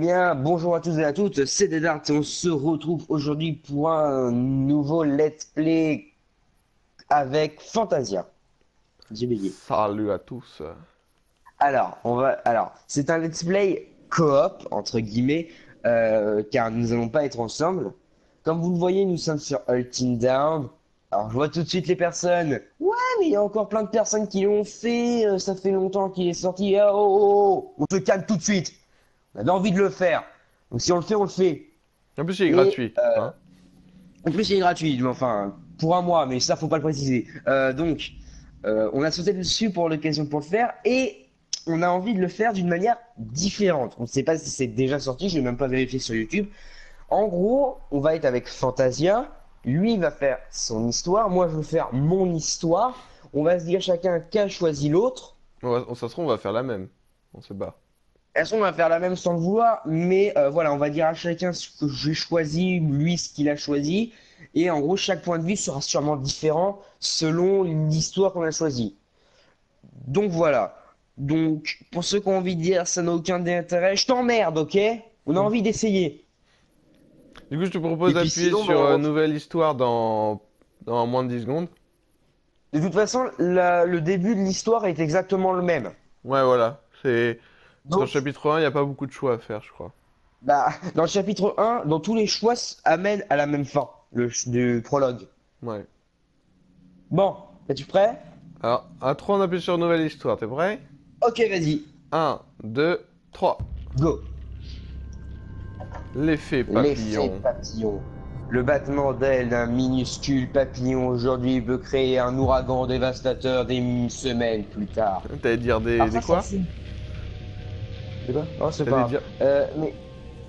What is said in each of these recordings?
bien, bonjour à tous et à toutes, c'est Dedart et on se retrouve aujourd'hui pour un nouveau Let's Play avec Fantasia. J'ai bégayé. Salut à tous. C'est un Let's Play coop, entre guillemets, car nous n'allons pas être ensemble. Comme vous le voyez, nous sommes sur Ultim Down. Alors, je vois tout de suite les personnes. Ouais, mais il y a encore plein de personnes qui l'ont fait, ça fait longtemps qu'il est sorti. Oh, oh, oh, on se calme tout de suite. On avait envie de le faire. Donc, si on le fait, on le fait. En plus, il est Et gratuit, hein. en plus, il est gratuit, mais enfin, pour un mois, mais ça, faut pas le préciser. On a sauté dessus pour l'occasion pour le faire et on a envie de le faire d'une manière différente. On ne sait pas si c'est déjà sorti, je n'ai même pas vérifié sur YouTube. En gros, on va être avec Fantasia. Lui, il va faire son histoire. Moi, je vais faire mon histoire. On va se dire chacun qu'a choisi l'autre. Ça se trouve, on va faire la même. On se bat. Elles on va faire la même sans le vouloir, mais voilà, on va dire à chacun ce que j'ai choisi, lui ce qu'il a choisi, et en gros, chaque point de vue sera sûrement différent selon l'histoire qu'on a choisie. Donc voilà. Donc, pour ceux qui ont envie de dire ça n'a aucun intérêt, je t'emmerde, ok? On a Hmm. envie d'essayer. Du coup, je te Et propose puis d'appuyer sinon, sur nouvelle histoire dans moins de 10 secondes. de toute façon, le début de l'histoire est exactement le même. Ouais, voilà. Dans le Donc, chapitre 1, il n'y a pas beaucoup de choix à faire, je crois. bah, dans le chapitre 1, dans tous les choix amènent à la même fin, du prologue. Ouais. Bon, es-tu prêt? Alors, à 3, on appuie sur nouvelle histoire. T'es prêt? Ok, vas-y. Un, 2, 3. Go. L'effet L'effet papillon. papillon. Le battement d'aile d'un minuscule papillon aujourd'hui peut créer un ouragan dévastateur des semaines plus tard. T'allais dire Alors des ça, quoi? c'est... De quoi? Oh, c'est pas T'allais grave. dire... Mais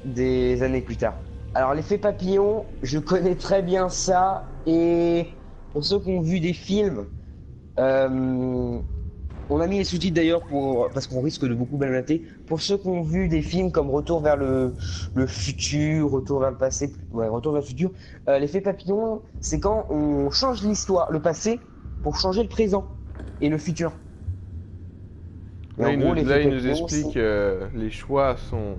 des années plus tard. Alors l'effet papillon, je connais très bien ça. Et pour ceux qui ont vu des films, euh, on a mis les sous-titres d'ailleurs parce qu'on risque de beaucoup blablater. Pour ceux qui ont vu des films comme Retour vers le futur, Retour vers le passé, ouais, Retour vers le futur, l'effet papillon, c'est quand on change l'histoire, le passé, pour changer le présent et le futur. Et en gros, l'effet Là, il nous papillon, explique c'est les choix sont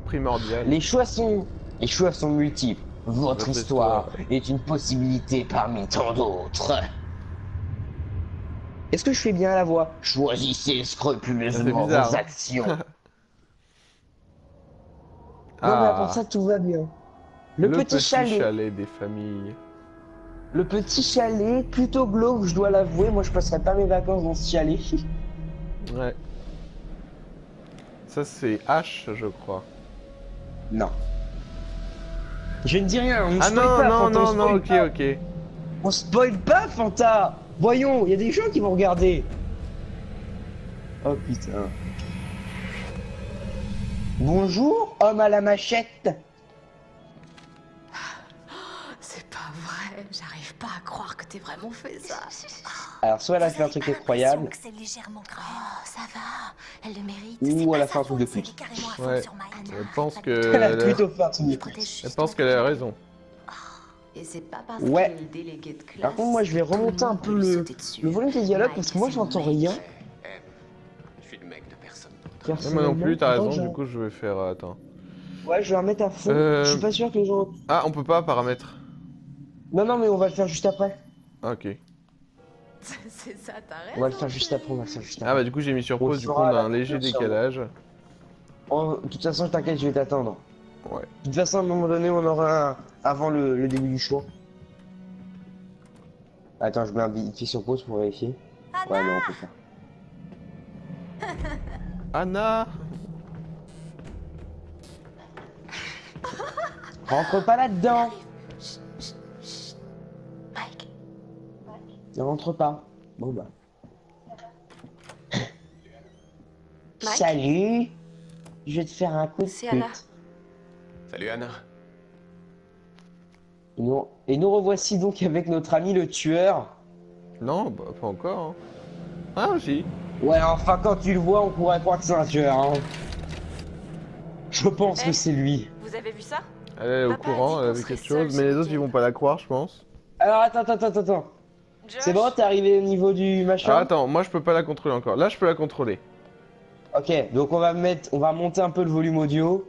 primordiaux. les choix sont les choix sont multiples. Votre Votre histoire histoire. est une possibilité parmi tant d'autres. Est-ce que je fais bien la voix? Choisissez Ah, c'est scrupuleusement bizarre, vos hein. actions. Non, mais à part Ah, ça, tout va bien. Le le petit petit chalet. chalet des familles. Le petit chalet, plutôt glauque, je dois l'avouer. Moi, je passerai pas mes vacances dans ce chalet. Ouais. Ça, c'est H, je crois. Non. Je ne dis rien, on ne Ah spoil non, pas, non, Fanta, on non, non, spoil ok, pas. ok. On spoil pas, Fanta. Voyons, il y a des gens qui vont regarder. Oh putain. Bonjour, homme à la machette. C'est pas vrai, j'arrive pas à croire que t'aies vraiment fait ça. Alors, soit elle a fait un truc incroyable, C'est légèrement grave. Oh, ça va, elle le mérite. ou elle a fait un truc de C'est pute. carrément à fond Ouais. sur Mike. Je pense Elle a que... plutôt fait un truc de Je pute. protège Elle juste pense ton qu'elle a projet. raison. Et c'est pas parce Ouais. qu'il est délégué de classe. Par contre, moi, je vais que tout le remonter un monde peu peut lui le sauter dessus. volume des dialogues parce que moi, Mike, j'entends c'est mon rien. mec. Je suis le mec de personne d'autre. Et moi non plus, Personnellement, t'as attends, raison, du coup, je vais faire... attends. ouais, je vais la remettre à fond. Je suis pas sûr que les gens. Ah, on peut pas paramètres. Non, non, mais on va le faire juste après. Ah, ok. C'est ça, t'as raison. On va le faire juste après, on va le faire juste Ah après. bah du coup, j'ai mis sur On pause, du coup, fera on a la un léger coupure sur- décalage. De toute façon, t'inquiète, je vais t'attendre. Ouais. De toute façon, à un moment donné, on aura un avant le début du choix. Attends, je mets un vite fait sur pause pour vérifier. Ouais, non, on peut pas. Anna! Rentre pas là-dedans. Mike, Ne rentre pas. Bon bah. Mike. Salut. Je vais te faire un coup de C'est pute. Anna. Salut Anna. Et nous revoici donc avec notre ami le tueur. Non, bah pas encore, hein. Ah, si. Ouais, enfin, quand tu le vois, on pourrait croire que c'est un tueur, hein. Je pense que c'est lui. vous avez vu ça? Elle est au Papa a dit courant, qu'on elle avait serait quelque seuls chose, ce mais les autres, week-end. ils vont pas la croire, je pense. Alors, attends. C'est bon, t'es arrivé au niveau du machin? Ah, attends, moi, je peux pas la contrôler encore. Là, je peux la contrôler. Ok, donc on va monter un peu le volume audio.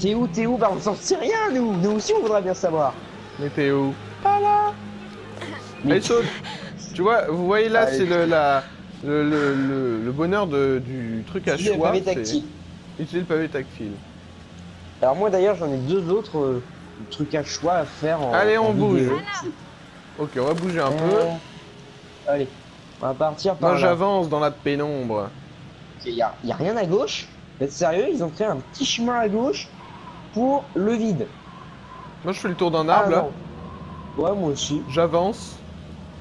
T'es où? T'es où? Bah on s'en sait rien nous. Nous aussi on voudrait bien savoir. Mais t'es où? Pas là. Mais- Allez, saute. Tu vois, vous voyez là, Allez. c'est le bonheur du truc à Utiliser le choix. pavé c'est tactile. utiliser le pavé tactile. Alors moi d'ailleurs j'en ai deux autres trucs à choix à faire en Allez, on en vidéo. bouge. Ok, on va bouger un peu. Allez, on va partir par Moi, là. j'avance dans la pénombre. Y a rien à gauche. Vous êtes sérieux? Ils ont créé un petit chemin à gauche pour le vide. Moi, je fais le tour d'un arbre là. non. Ouais, moi aussi. J'avance.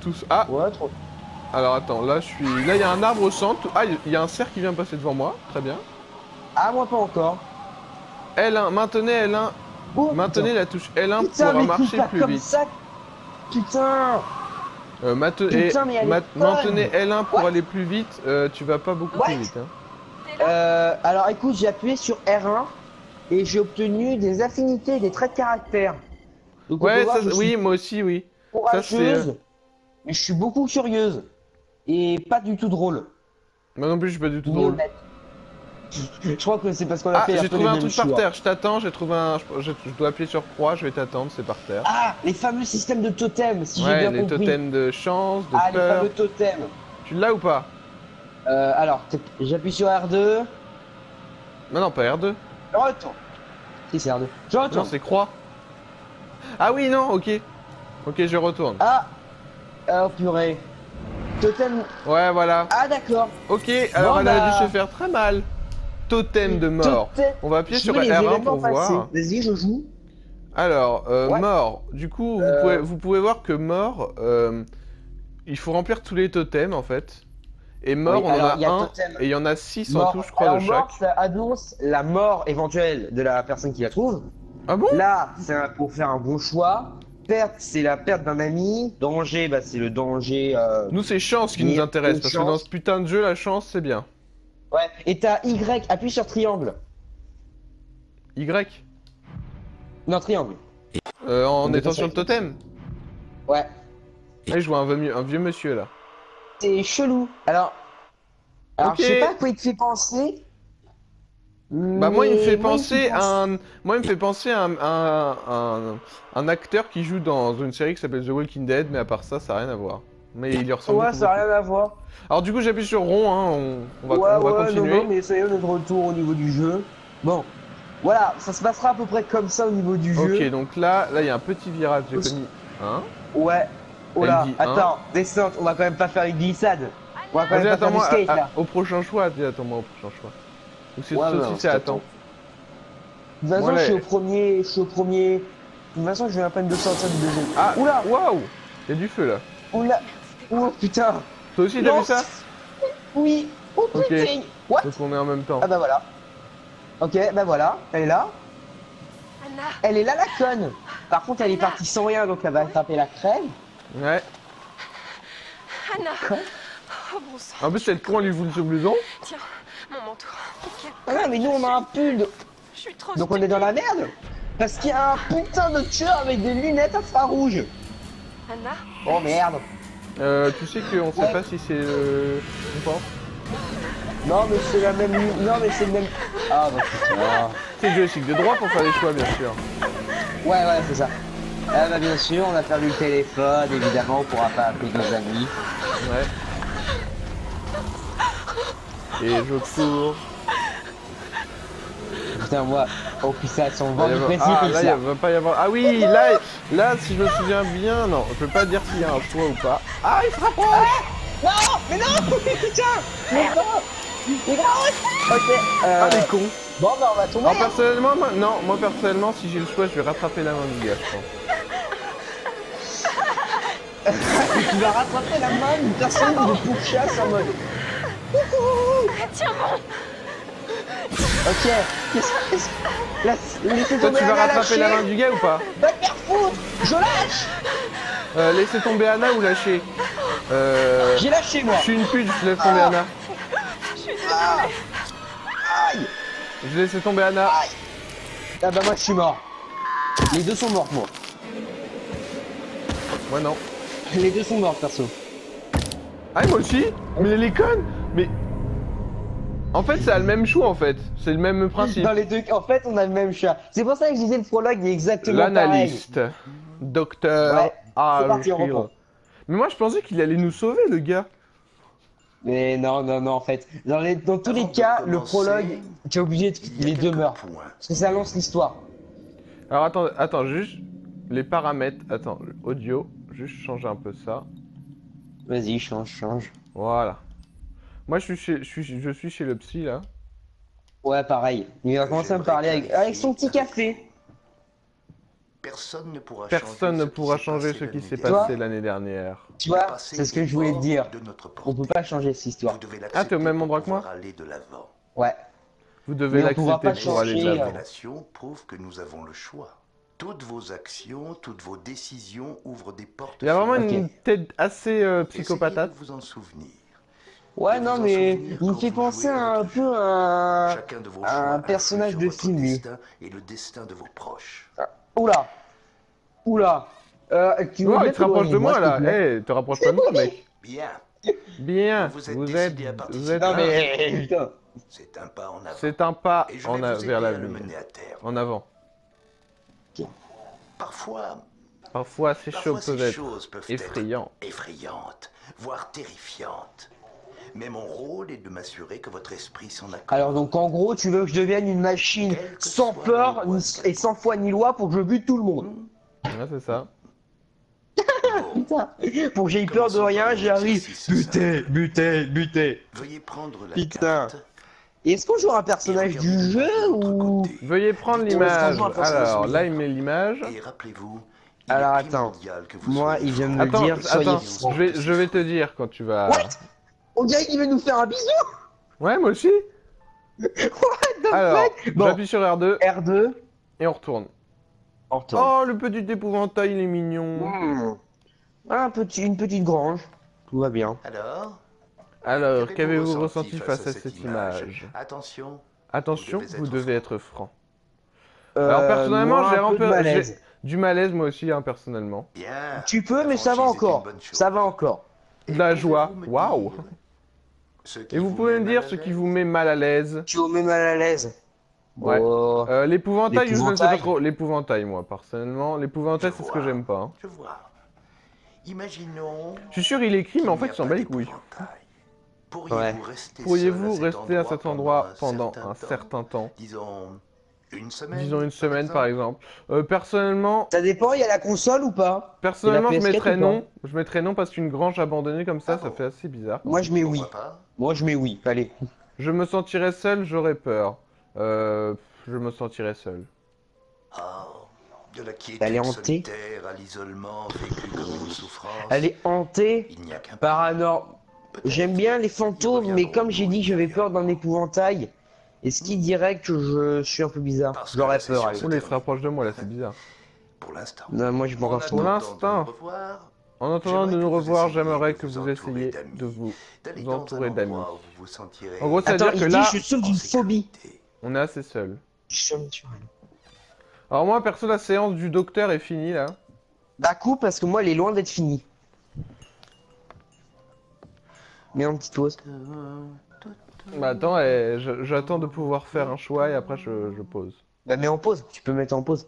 Tous. Ah, Ouais, trop. alors attends, là, je suis. Là, il y a un arbre au centre. Ah, il y a un cerf qui vient passer devant moi. Très bien. Ah, moi pas encore. L1, maintenez L1. Oh, Maintenez la touche L1 putain, pour mais marcher coupe pas plus comme vite. ça. Putain. Putain, mais elle est Maintenez conne. L1 pour What? aller plus vite. Tu vas pas beaucoup What? plus vite. Hein. Alors écoute, j'ai appuyé sur R1 et j'ai obtenu des affinités et des traits de caractère. Donc, on peut Ouais, voir ça, que je oui, suis moi aussi, oui. courageuse, mais je suis beaucoup curieuse et pas du tout drôle. Moi non plus, je suis pas du tout Ni drôle. honnête. Je crois que c'est parce qu'on a Ah, fait un j'ai peu trouvé les un mêmes truc par choix. terre. Je t'attends. J'ai trouvé un. Je dois appuyer sur croix. Je vais t'attendre. C'est par terre. Ah, les fameux systèmes de totems, si j'ai Ouais, bien les compris. totems de chance, de Ah, les peur. fameux totems. Tu l'as ou pas? Alors, j'appuie sur R2. Non, pas R2. Je retourne. Si, c'est R2. Je Non, retourne. c'est croix. Ah oui, non, ok. Ok, je retourne. Ah, oh purée. Totem. Ouais, voilà. Ah, d'accord. Ok, alors Bon, elle aurait bah. dû se faire très mal. Totem de mort. Totem. On va appuyer Je sur veux les R1 événements pour passés. voir. Vas-y, je joue. Alors, Ouais. mort. Du coup, vous pouvez voir que mort, il faut remplir tous les totems en fait. Et mort, Oui, on alors, en il y a a un, totem. et il y en a 6 en Mort. tout, je crois, Alors, de mort, chaque. ça annonce la mort éventuelle de la personne qui la trouve. Ah bon? Là, c'est pour faire un bon choix. Perte, c'est la perte d'un ami. Danger, bah, c'est le danger. Nous, c'est chance qui lié nous intéresse, aux parce que dans chances. ce putain de jeu, la chance, c'est bien. Ouais. Et t'as Y, appuie sur triangle. Y? Non, triangle. En On étant est sur le totem? Ouais. Là, je vois un vieux monsieur, là. C'est chelou. Alors, Ok. je sais pas à quoi il te fait penser. Bah moi il me fait mais moi, il penser à un acteur qui joue dans une série qui s'appelle The Walking Dead, mais à part ça, ça a rien à voir. Mais il lui ressemble Ouais, beaucoup, ça n'a beaucoup. rien à voir. Alors du coup j'appuie sur rond, hein, on va Ouais, continuer. non, mais ça y est, on est de retour au niveau du jeu. Bon, voilà, ça se passera à peu près comme ça au niveau du jeu. Ok, donc là il y a un petit virage, j'ai commis un. Ouais. Oh là, Elle dit un. attends, descente, on va quand même pas faire une glissade. On va quand Vas-y, même pas faire du attends-moi skate là. au prochain choix, dis attends-moi au prochain choix. Ou c'est Ouais, ça non, aussi je c'est attends. De toute façon, Voilà. je suis au premier. De toute façon, je viens à peine de sortir du deuxième. Ah, Oula, waouh, il y a du feu là. oula, oh putain. Toi aussi t'as Non. vu ça? Oui, oh Ok. putain. What? Donc on est en même temps. Ah bah voilà. Ok, bah voilà, elle est là. Anna, Elle est là la conne. Par contre, elle est partie sans rien, donc elle va attraper la crème. Ouais. Anna. Quoi? Oh bon sang. En plus cette con elle lui fout ce blouson. Tiens, mon manteau. Quel Ah non, mais nous on a un pull. Je suis trop Donc on est dans la merde. Parce qu'il y a un putain de tueur avec des lunettes infrarouges. Anna, Oh merde. Tu sais qu'on sait Ouais. pas si c'est on pense. Non mais c'est la même. Non mais c'est le même. Ah bah putain. C'est le joystick de droit pour faire les choix bien sûr. Ouais, c'est ça. Ah bah bien sûr, on a perdu le téléphone, évidemment, on pourra pas appeler nos amis. Ouais. Et je cours. Putain, moi, oh putain, son Va y vent du avoir- précipice Ah là il là. va pas y avoir. Ah oui là si je me souviens bien, non, je peux pas dire s'il y a un choix ou pas. Ah il se rapproche. Non, mais non, putain, mais non, mais non. Ok, Ah les cons. bon bah on va tomber. Alors personnellement moi personnellement si j'ai le choix je vais rattraper la main du gars je pense. Tu vas rattraper la main d'une personne de pourchasse en mode. tiens bon. Ok, qu'est-ce laissez Toi tomber tu vas Anna, rattraper la lâchez. main du gars ou pas? Va te faire foutre, je lâche. Laissez tomber Anna ou lâcher? J'ai lâché moi. Je suis une pute, je laisse tomber Anna. Aïe. Je laisse tomber Anna. Ah bah moi je suis mort. Les deux sont morts moi. Moi non. Les deux sont morts perso. Ah et moi aussi? Mais elle est conne. Mais... En fait, c'est le même chou en fait. C'est le même principe. Dans les deux, en fait, on a le même chat. C'est pour ça que je disais le prologue est exactement pareil. L'analyste, docteur Ouais, c'est parti, on Argyle. reprend. Mais moi, je pensais qu'il allait nous sauver, le gars. Mais non, non, non, en fait. Dans tous les Avant de cas, le commencer, prologue, tu es obligé de il y a les deux quelques meurent. points. Parce que ça lance l'histoire. Alors attends, juste les paramètres. Attends, audio, juste changer un peu ça. Vas-y, change. Voilà. Moi, je suis chez le psy là. Ouais, pareil. Il va commencer à me parler avec son petit café. Personne ne pourra changer ce qui s'est Toi passé l'année dernière. Tu vois, c'est ce que je voulais te dire. On peut pas changer cette histoire. Ah, t'es au même endroit que moi? Ouais. Vous devez Mais on pourra pas l'accepter pour aller de changer, l'avant. Révélation prouve que nous avons le choix. Toutes vos actions, toutes vos décisions ouvrent des portes. Il y a vraiment Ok. une tête assez Essayez psychopathe. de vous en souvenir. Ouais, De non, vous en mais souvenir il me quand fait vous penser jouez un avec le peu jeu. à Chacun de vos un choix personnage influe de sur film, votre lui. destin et le destin de vos proches. Oula. Oula. Tu veux Oh, il bien te rapproche de t'éloigner, moi là. s'il te plaît Eh, te rapproche pas de moi, mec. Bien, Bien. Vous êtes Vous décidé êtes. à Vous participer. êtes. Non, mais putain. c'est un pas en avant. C'est un pas Et je vais vous aider vers à le l'avenir. mener à terme. En avant. Parfois, Parfois, ces choses ces peuvent être choses peuvent effrayantes. être effrayantes, voire terrifiantes. Mais mon rôle est de m'assurer que votre esprit s'en accorde. Alors donc en gros, tu veux que je devienne une machine Quel que sans soit peur l'angoisse. et sans foi ni loi pour que je bute tout le monde. Ouais, c'est ça. Bon, Putain. Pour que j'aie peur de Commençons rien, par j'y arrive. l'exercice Buter. veuillez prendre la Putain. carte. Et est-ce qu'on joue un personnage du jeu ou... Veuillez prendre l'image. Alors là, il met l'image. Et rappelez-vous, il Alors est attends, primordial que vous moi soyez il vient de me Attends, dire, soyez attends. franc. Je vais te dire quand tu vas. What? On dirait qu'il veut nous faire un bisou. Ouais, moi aussi. What the Alors, fuck? Bon, j'appuie sur R2 R2, et on retourne. on retourne. Oh, le petit épouvantail, il est mignon. Hmm. Une petite grange, tout va bien. Alors, Qu'avez-vous ressenti face à cette image? Attention, Attention, vous devez être franc. Euh, Alors personnellement, moi, j'ai un peu de malaise. j'ai du malaise moi aussi, hein, personnellement. bien. Tu peux, mais La ça va franchise est encore. une bonne chose. Ça va encore. De la joie, Pouvez-vous me waouh. dire ce qui Et vous pouvez me met dire mal à ce qui l'aise vous met mal à l'aise. Tu vous mets mal à l'aise. Ouais. Oh. L'épouvantail, je ne sais pas L'épouvantail. trop. L'épouvantail, moi, personnellement. L'épouvantail, Je c'est ce vois. que j'aime pas. Hein. Je vois. Imaginons. Je suis sûr, il écrit, mais en fait, il s'en bat les couilles. Ouais. Pourriez-vous rester à cet endroit pendant certain un certain temps? Disons une semaine. Disons une semaine, par exemple. Personnellement, Ça dépend, il y a la console ou pas? personnellement, je PS4 mettrais ou pas non. Je mettrais non parce qu'une grange abandonnée comme ça, Ah ça bon fait assez bizarre. Moi je mets oui. Pourquoi pas Moi je mets oui, allez. Je me sentirais seul, j'aurais peur. Je me sentirais seul. De la quiétude Elle est hantée. solitaire à l'isolement vécu comme une souffrance. Elle est hantée, Il n'y a qu'un paranormal. Peut-être. J'aime bien les fantômes, mais comme j'ai dit, j'avais peur d'un épouvantail. Est-ce qu'il dirait que je suis un peu bizarre? Parce que J'aurais la peur. session allez. Oh là, il se rapproche de moi là, c'est bizarre. Pour l'instant. Non, moi je m'en En retourne. Pour attendant l'instant. de nous revoir, En attendant de j'aimerais nous que vous revoir, essayiez j'aimerais de que vous vous entourer essayiez d'amis. de vous d'aller vous dans entourer un d'amis. endroit où vous vous sentirez En gros, Attends, c'est-à-dire il que dit là, je suis d'une phobie. on est assez seul. Surnaturel. Alors moi, perso, la séance du docteur est finie là. Bah coup parce que moi elle est loin d'être finie. Mets une petite pause. Bah attends, j'attends de pouvoir faire un choix et après je pose. Bah mets en pause, tu peux mettre en pause.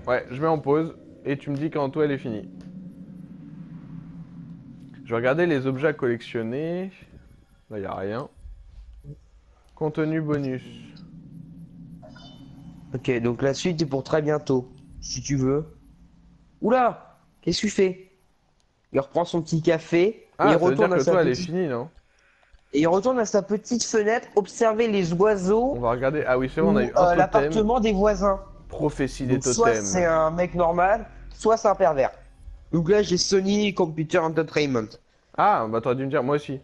Ouais, je mets en pause et tu me dis quand toi elle est finie. Je vais regarder les objets à collectionner. Là, y a rien. Contenu bonus. Ok, donc la suite est pour très bientôt, si tu veux. Oula, qu'est-ce que tu fais? Il reprend son petit café et Ah, il ça veut dire retourne à que sa toi elle est petite... finie, non? Et il retourne à sa petite fenêtre, observer les oiseaux On va regarder. Ah oui, c'est bon, on ou a eu un totem. l'appartement des voisins. Prophétie des Donc, soit totems. c'est un mec normal, soit c'est un pervers. Donc là j'ai Sony Computer Entertainment. Ah, bah t'aurais dû me dire, moi aussi.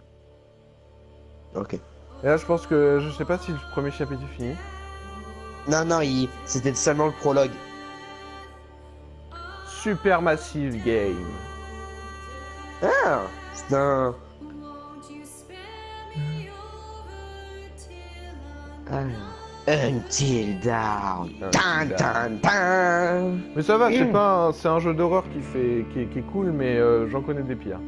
Ok. Et là, je pense que je sais pas si le premier chapitre est fini. Non, c'était seulement le prologue. Supermassive Game. Ah, c'est un... Alors, Until Dawn. Tan, tan, tan. Mais ça va, c'est pas un... c'est un jeu d'horreur qui est cool, mais j'en connais des pires.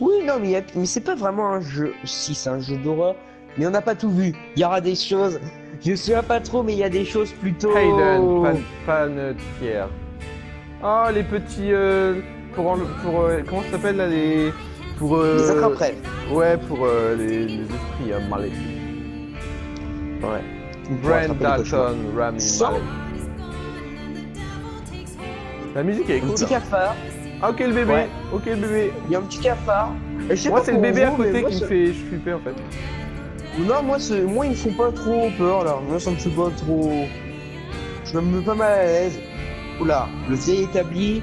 Oui, non, mais c'est pas vraiment un jeu. Si, c'est un jeu d'horreur, mais on n'a pas tout vu. Il y aura des choses. Je sais pas trop, mais il y a des choses plutôt. Hayden, Panettiere. Oh, les petits. Comment ça s'appelle là les. Pour. Les attrape-rêves. Ouais, pour les esprits maléfiques. Ouais. Brand Dalton, Rami Sans- Malek. La musique elle est Un cool. petit hein. cafard. Ah, ok le bébé. Ouais. Ok le bébé. Il y a un petit cafard. Et je sais Moi pas c'est le pour bébé à vous, mais côté moi, qui me fait flipper en fait. Non, moi, ils me font pas trop peur là. Moi, ça me fait pas trop. Je me mets pas mal à l'aise. Oula, le vieil établi.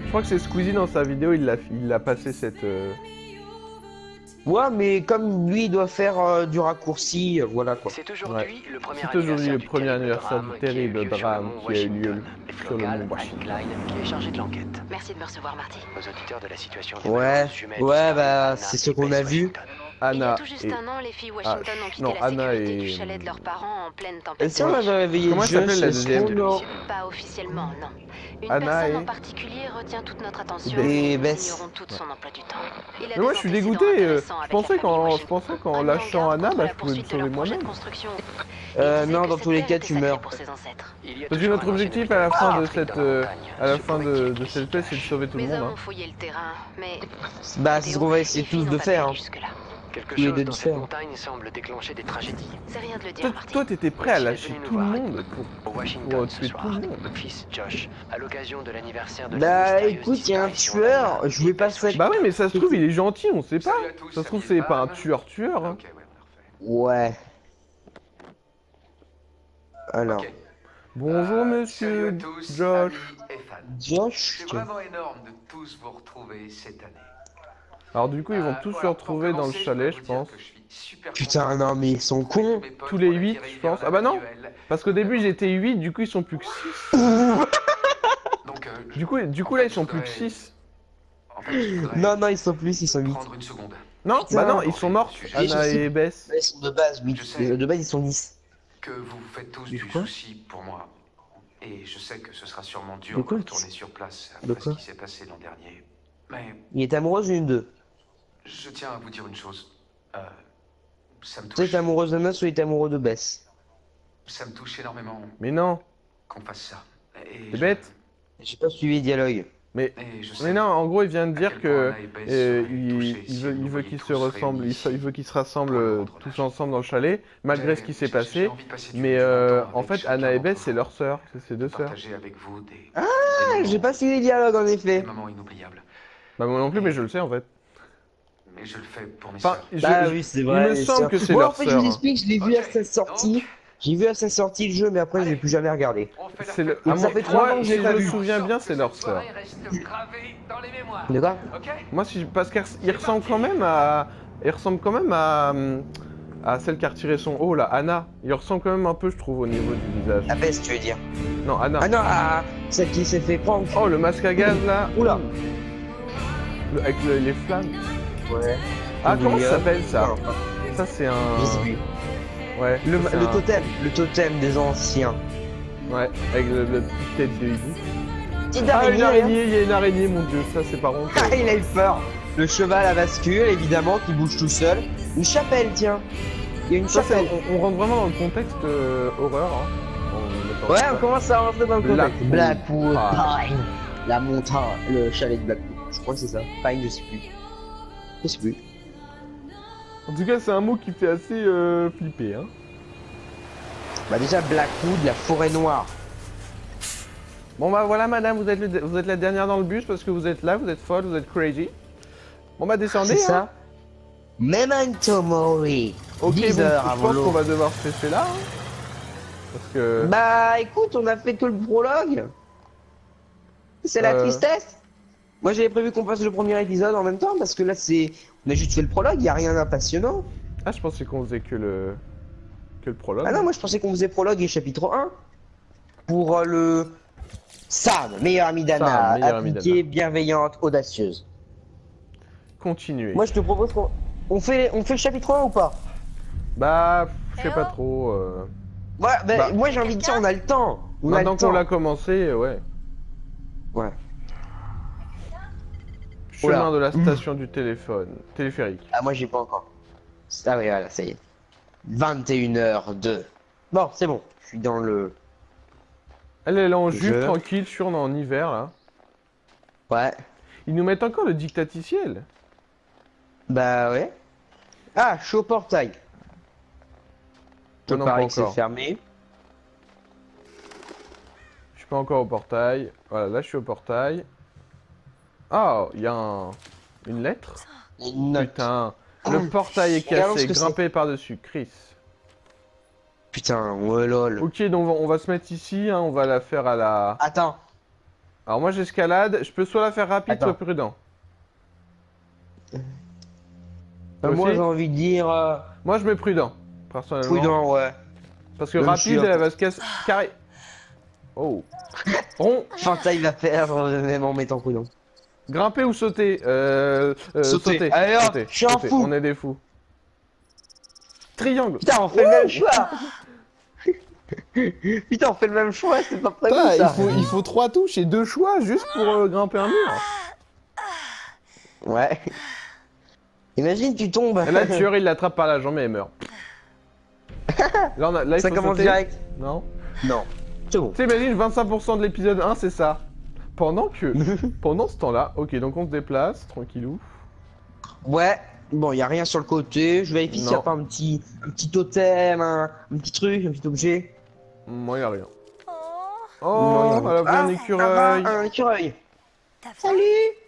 Je crois que c'est Squeezie dans sa vidéo, il l'a passé cette. Ouais, mais comme lui, il doit faire du raccourci, voilà quoi. C'est aujourd'hui le premier C'est aujourd'hui le premier anniversaire anniversaire du terrible drame qui a eu lieu sur le mont Washington. qui est chargé de l'enquête. Merci de me recevoir, Marty. Aux auditeurs de la situation Ouais, bah, c'est ce qu'on a vu. Il y a Anna tout juste et. un an, les filles Washington ont quitté non, la Anna sécurité et- du chalet de leurs parents en pleine Et tempête. si on avait réveillé Comment le elle jeu, s'appelle, la c'est deuxième qu'on a- Pas officiellement, non. Une Anna personne et- en particulier retient toute notre attention. Et Nous Bess. ignorons toute son emploi du temps. Il a Mais moi des je suis antécédents dégoûté. intéressants avec Je pensais la famille qu'en Washington. lâchant Un Anna, contre bah la je pouvais me poursuite de sauver leur projet moi-même. de construction. Il disait non, que dans cette tous les terre cas, était tu sacrée meurs. pour ses ancêtres. Parce que notre objectif à la fin de cette à la fin de cette paix, c'est de sauver tout le Mes monde. hommes hein. ont fouillé le terrain, mais Bah, c'est ce qu'on va essayer tous de faire. Hein. Quelque Oui, chose de dans cette différent. montagne semble déclencher des tragédies. c'est rien de le dire, Toi, Marty. toi, t'étais prêt à Voici, elle est lâcher venue tout nous le voir. monde Au Washington pour ce tuer soir. tout le monde. Fils Josh, à l'occasion de l'anniversaire de la Bah, mystérieuse écoute, il y a un disparition tueur. d'Anna. Je vais pas faire. Bah oui, mais ça se trouve, il est gentil, on sait pas. Salut à tous, Ça se trouve, salut, c'est pas un Van. tueur. Hein. Ok, ouais, parfait. Ouais. Alors, Ok. Bonjour, Salut à monsieur tous, Josh. amis et fans. Josh. C'est vraiment énorme de tous vous retrouver cette année. Alors du coup, ils vont tous se Voilà, retrouver pour dans le commencer, chalet, je je peux vous pense. dire que je suis super Putain, content non, mais ils sont de retrouver cons. tous mes potes Tous les pour la 8, virée je pense. vers Ah bah non, Manuel. parce qu'au début, j'étais 8, du coup, ils sont plus que 6. Donc, Du coup là, ils sont plus que 6. En fait, je voudrais Non, non, ils sont plus, ils sont 8. prendre une seconde. Non, Putain. bah non, ils sont morts, Et Anna je sais. et Bess. Ils sont de base, 8. Je sais. De base, ils sont 10. Que vous vous faites tous Mais du quoi souci pour moi. Et je sais que ce sera sûrement dur Mais quoi de retourner sur place De après quoi ce qui s'est passé l'an dernier. Mais Il est amoureux d'une d'eux. je tiens à vous dire une chose. Ça me Tu sais, touche. t'es amoureuse de Meus ou il est amoureux de Bess. Ça me touche énormément Mais non, qu'on fasse ça. Et c'est je- bête. J'ai pas suivi le dialogue. Mais Et je sais Mais non, en gros, il vient de à dire quel que point Anna et Bess seraient touchés si il nous veut qu'ils voyaient se tous ressemblent, réunis il veut qu'ils se rassemblent pour le rendre tous hommage. ensemble dans le chalet, malgré ce qui s'est J'ai passé. envie de passer du Mais temps en avec fait, chacun Anna et Bess, d'entre c'est vous. leur sœur, c'est ses deux sœurs. Partager avec vous des J'ai moments- pas suivi le dialogue en des effet. moments inoubliables. Bah moi non plus, mais je le sais en fait. Mais je le fais pour mes Enfin, sœurs. Bah je- oui, c'est il vrai. me les semble sœurs. que c'est Bon, leur en fait, je sœur, vous hein. explique, je l'ai vu à Ok, sa sortie. donc- J'ai vu à sa sortie le jeu, mais après, je l'ai plus jamais regardé. On fait la c'est le- fête. à Ça moi- fait 3 ans moi, que je si l'ai pas je me vu. souviens bien, Que c'est leur cette sœur. soirée reste gravée dans les mémoires. De quoi Ok. Moi, parce qu'il ressemble quand même à, il ressemble quand même à celle qui a retiré son haut là, Anna. Il ressemble quand même un peu, je trouve, au niveau du visage. À Bess, tu veux dire. Non, Anna. Ah non, celle qui s'est fait prendre. Oh, le masque à gaz là. Oula. Avec les flammes. Ouais. Ah, comment Oui, ça s'appelle ça? Non, Ça, c'est un. je sais plus. Ouais. Le, c'est le un- totem des anciens. Ouais, avec le petite tête de hibou. Petite Ah, une araignée, hein. araignée, il y a une araignée, mon dieu, ça c'est pas honte. Ah, il a eu peur. Le cheval à bascule, évidemment, qui bouge tout seul. Une chapelle, tiens. Il y a une Ça, chapelle. on rentre vraiment dans le contexte horreur. Hein. En mettant Ouais, ça. on commence à rentrer dans le contexte. Blackwood. Blackwood Ah. Pine. La montagne, le chalet de Blackwood. Je crois que c'est ça. Pine, je sais plus. Je sais plus. En tout cas, c'est un mot qui fait assez flipper. Hein. Bah déjà, Blackwood, la forêt noire. Bon bah voilà, madame, vous êtes la dernière dans le bus parce que vous êtes là, vous êtes folle, vous êtes crazy. Bon bah descendez. C'est Hein. ça. Memento Mori. Ok, 10 bon, heures je avant pense l'eau. qu'on va devoir se laisser là. Hein. Parce que. Bah écoute, on a fait que le prologue. C'est la tristesse. Moi j'avais prévu qu'on fasse le premier épisode en même temps parce que là c'est... On a juste fait le prologue, y a rien d'impressionnant. Ah, je pensais qu'on faisait que le prologue. Ah non, moi je pensais qu'on faisait prologue et chapitre 1. Pour le... Sam, meilleur ami d'Anna, Sam, meilleur ami appliquée, bienveillante, audacieuse. Continuez. Moi je te propose qu'on fait le chapitre 1 ou pas? Bah, je sais Eh pas oh. trop. Ouais, Bah. moi j'ai envie de dire, on a le temps. On a Maintenant le qu'on temps. l'a commencé, ouais. Ouais. Chemin Oula. de la station du téléphérique. Ah, moi, j'ai pas encore. Ah, oui, voilà, ça y est. 21h02. Bon, c'est bon. Je suis dans le. Elle est là en Je- jupe, tranquille, sur en hiver, là. Ouais. Ils nous mettent encore le dictaticiel. Bah, ouais. Ah, je suis au portail. Oh non, Pareil pas que c'est encore. fermé. Je suis pas encore au portail. Voilà, là, je suis au portail. Ah, il y a une lettre. Une note. Putain, le portail est Regarde cassé, ce que c'est. grimpé par-dessus. Chris. Putain, ouais, lol. Ok, donc on va se mettre ici, hein, on va la faire à la... Attends. Alors moi j'escalade, je peux soit la faire rapide, Attends. soit prudent. Toi Moi, aussi j'ai envie de dire. Moi je mets prudent, personnellement. Prudent, ouais. Parce que Même rapide, sûr. elle va se casser... Carré... Oh. Rond, Enfin, il va perdre même en mettant prudent. grimper ou sauter Sauter. Allez, hop, sauter, je suis un sauter. fou. On est des fous. Triangle. Putain, on fait le même choix. Putain, on fait le même choix, c'est pas prévu Putain, ça. il faut 3 touches et 2 choix juste pour grimper un mur. Ouais. Imagine, tu tombes. Et là, le tueur, il l'attrape par la jambe et elle meurt. Là, il Ça faut commence sauter. direct. Non. Non. C'est bon. T'imagines 25% de l'épisode 1, c'est ça. Pendant ce temps-là, ok, donc on se déplace, tranquillou. Ouais. Bon, y a rien sur le côté. Je vérifie s'il y a Non. pas un petit totem, un petit truc, un petit objet. Moi, y a rien. Oh, Oh, Non, y a elle a rien. vu un écureuil. Un écureuil. t'as faim? Salut.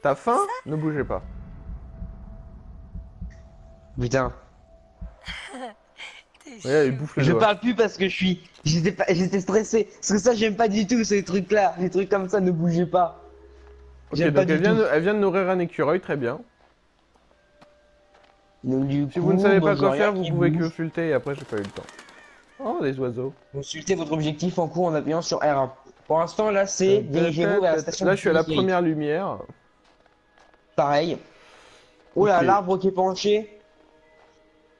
T'as faim? Ne bougez pas. Putain. T'es Ouais, il chou. bouffe le Je doigt. parle plus parce que j'étais stressé. Parce que ça, j'aime pas du tout ces trucs-là. Les trucs comme ça, ne bougez pas. Ok, J'aime pas donc du tout. elle vient de nourrir un écureuil, très bien. Donc, du Si coup, vous ne savez pas bon, quoi rien faire, vous qui pouvez bouge. consulter et après j'ai pas eu le temps. Oh, des oiseaux. Consultez votre objectif en cours en appuyant sur R1. Pour l'instant, là, c'est dirigez-vous vers la station. Là, je suis à la téléphérique. première lumière. Pareil. Oh là, Ok. l'arbre qui est penché.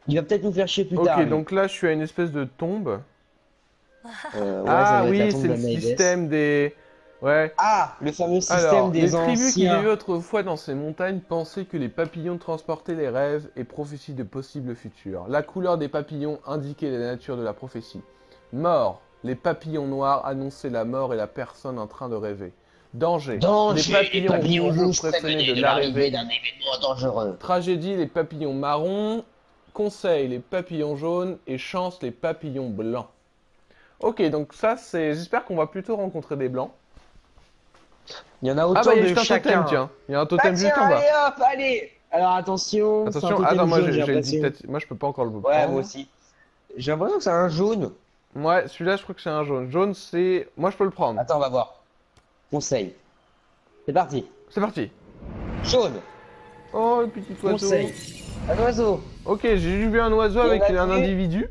Il va peut-être nous faire chier plus tard. Ok, lui. donc là, je suis à une espèce de tombe. Ouais, ça Ah doit être la oui, tombe c'est le d'Anaïdes. système des... Ouais. Ah, le fameux système Alors, des les tribus qui anciens. vivaient autrefois dans ces montagnes pensaient que les papillons transportaient les rêves et prophéties de possibles futurs. La couleur des papillons indiquait la nature de la prophétie. Mort, les papillons noirs annonçaient la mort et la personne en train de rêver. Danger, Danger, les papillons rouges prévenaient de l'arrivée. d'un événement dangereux. Tragédie, les papillons marrons. Conseil, les papillons jaunes. Et chance, les papillons blancs. Ok, donc ça, c'est... J'espère qu'on va plutôt rencontrer des blancs. Il y en a Ah autant bah, il y a de juste un chacun. totem, tiens. Il y a un totem Ah, juste tiens, en bas. allez hop, allez. Alors attention. c'est un Attention, totem attends, moi jaune, j'ai le l'impression. dictat... Moi je peux pas encore le Ouais, prendre. moi aussi. J'ai l'impression que c'est un jaune. Ouais, celui-là je crois que c'est un jaune. Jaune c'est... Moi je peux le prendre. Attends, on va voir. Conseil. C'est parti. C'est parti. Jaune. Oh, le petit oiseau. Conseil. Un oiseau. Ok, j'ai juste vu un oiseau Et avec on a un vu- individu.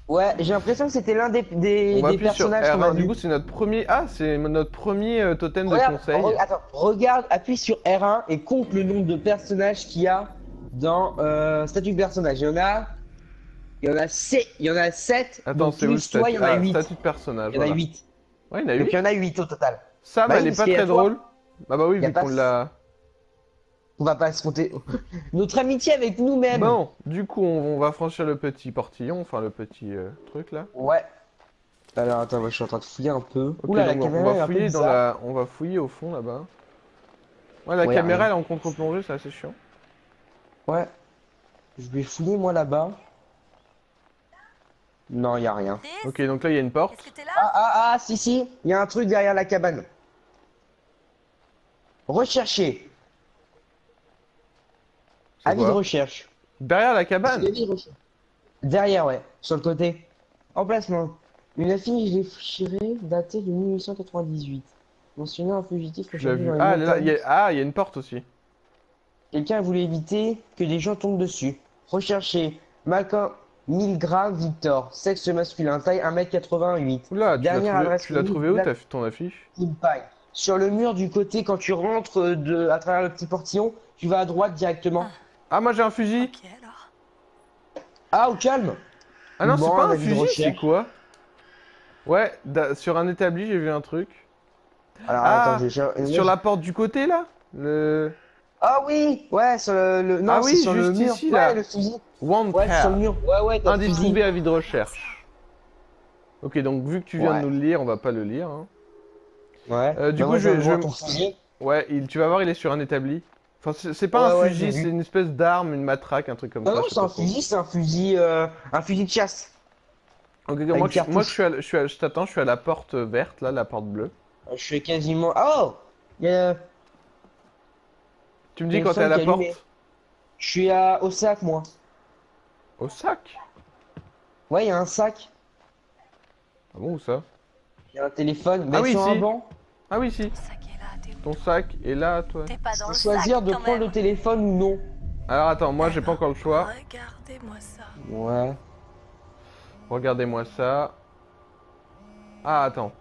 Ouais, j'ai l'impression que c'était l'un des On va appuyer sur personnages qu'on a R1. Du vu. coup, c'est notre premier... Ah, c'est notre premier totem de Regarde, conseil. attends, regarde, appuie sur R1 et compte le nombre de personnages qu'il y a dans statut de personnage. Il y en a 7. Attends, donc c'est où le plus toi, statut? il y en a 8. Statut de personnage, Il y en a voilà. 8. Ouais, il y en a Donc 8. il y en a 8 au total. Ça, Bah elle oui, est parce pas qu'il y a très toi. drôle. Bah oui, Il y a vu pas qu'on l'a... On va pas se compter. Notre amitié avec nous-mêmes. Bon, du coup, on va franchir le petit portillon, enfin le petit truc là. Ouais. Alors attends, moi, je suis en train de fouiller un peu. Ok, Oula, la donc caméra est un peu bizarre. on va fouiller au fond là-bas. Ouais, la Ouais, y a caméra rien. elle est en contre-plongée, c'est assez chiant. Ouais. Je vais fouiller moi là-bas. Non, y a rien. Chris, Ok, donc là il y a une porte. est-ce que t'es là? Ah, si, il y a un truc derrière la cabane. Rechercher. C'est Avis de quoi recherche. Derrière la cabane. Avis de recherche. Derrière, ouais, sur le côté. Emplacement. Une affiche déchirée datée de 1898. Mentionnant un fugitif Je l'ai recherché vu. dans les Ah, là, montagnes. il y a une porte aussi. Quelqu'un a voulu éviter que des gens tombent dessus. Rechercher. Malcolm Milgram Victor. Sexe masculin. Taille 1m88. Oula, Dernière adresse tu l'as mail, trouvé où Black- ton affiche? Team Pie. Sur le mur du côté, quand tu rentres à travers le petit portillon, tu vas à droite directement. Ah, moi j'ai un fusil. Ok, alors. Ah, au calme. Ah non, c'est Bon, pas un avis de fusil, c'est recherche. quoi? Ouais, sur un établi j'ai vu un truc. Alors, Ah, attends, sur la porte du côté là? Ah oui, ouais, sur non, Ah c'est oui, sur le juste mur. ici, ouais, là. le fusil. One Ouais, c'est sur le car. mur. Ouais, t'as le Indice fusil. trouvé, avis de recherche. Ok, donc vu que tu viens Ouais. de nous le lire, on va pas le lire. Hein. Ouais. Du Bah, coup, moi, je viens de je... voir ton fusil. Ouais, tu vas voir, il est sur un établi. Enfin, c'est pas un Ouais, j'ai fusil, vu. c'est une espèce d'arme, une matraque, un truc comme Non, ça, non, je sais c'est pas un trop. fusil, un fusil de chasse. Ok, Avec moi, une moi cartouche. je t'attends, je suis à la porte verte, là, la porte bleue. Je suis quasiment. Oh! Il y a Tu me il y a dis une quand t'es à flamme qui la est allumée. porte? Je suis au sac, moi. Au sac? Ouais, il y a un sac. Ah bon, où ça? Il y a un téléphone. Ah Mais oui, sur un ici. banc. Ah oui, ici. Ton sac est là, t'es où? Ton sac est là, toi. T'es pas Je dans peux le choisir sac de quand prendre même. le téléphone ou non. Alors attends, moi j'ai pas encore le choix. Regardez-moi ça. Ouais. Regardez-moi ça. Ah, attends.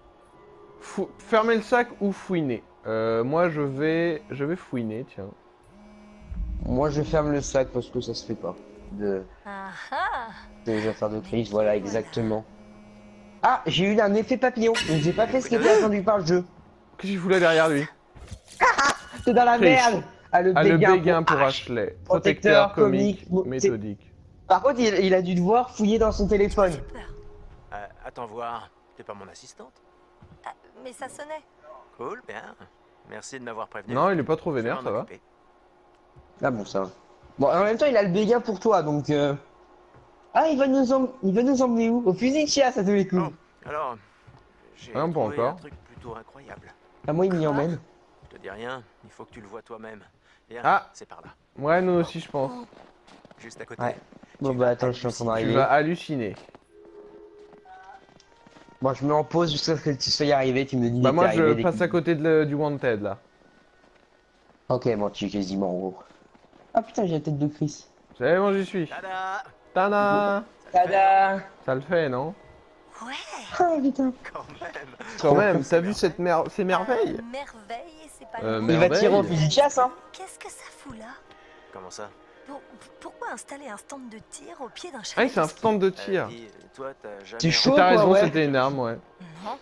Fermer le sac ou fouiner? Moi je vais fouiner, tiens. Moi, je ferme le sac parce que ça se fait pas. Ah ah. Des affaires de crise, voilà, exactement. Ah, j'ai eu un effet papillon. Donc, j'ai pas fait ce qui était attendu par le jeu. Qu'est-ce qu'il fout là derrière lui? T'es dans la Chris. merde. Ah, le Ah, le béguin béguin pour H. Ashley. Protecteur, Protecteur, comique, comique, méthodique. Par contre, il a dû devoir fouiller dans son téléphone. J'ai peur. Attends voir, t'es pas mon assistante? Ah, mais ça sonnait. Cool, bien. Merci de m'avoir prévenu. Non, il est pas trop Je vais vénère, m'en ça va. occuper. Ah bon, ça va. Bon, en même temps, il a le béguin pour toi, donc... Ah, il va nous emmener où? Au fusil de chasse, à tous les coups. Oh, alors, j'ai Ah, pas trouvé encore. un truc plutôt incroyable. Ah, moi, il m'y Quoi emmène. Je te dis rien, il faut que tu le vois toi-même. Viens, Ah. c'est par là. Ouais, nous aussi, je pense. Juste à côté. Ouais. Bon, Tu bah, vas attends, je suis en train halluciner. Tu d'arriver. vas halluciner. Bon, je me en pause jusqu'à ce que tu sois arrivé, tu me dis Bah, dès que moi t'es je arrivé, dès passe que- à côté du Wanted là. Ok, bon, tu es quasiment en haut. Ah putain, j'ai la tête de Chris. C'est bon, j'y suis. Tada! Tada! Tada! Ça le fait, non? Ouais. Ah putain. Quand même! Quand même, t'as vu ces merveilles? Merveille, c'est pas Euh, le mot. Il va Merveille. tirer au fusil de chasse, hein. Qu'est-ce que ça fout là? Comment ça? Pourquoi installer un stand de tir au pied d'un Ah, chalet? c'est un stand de tir. Dis, toi, t'as jamais... C'est chaud. T'as quoi, raison, ouais. c'était une arme, ouais. Non,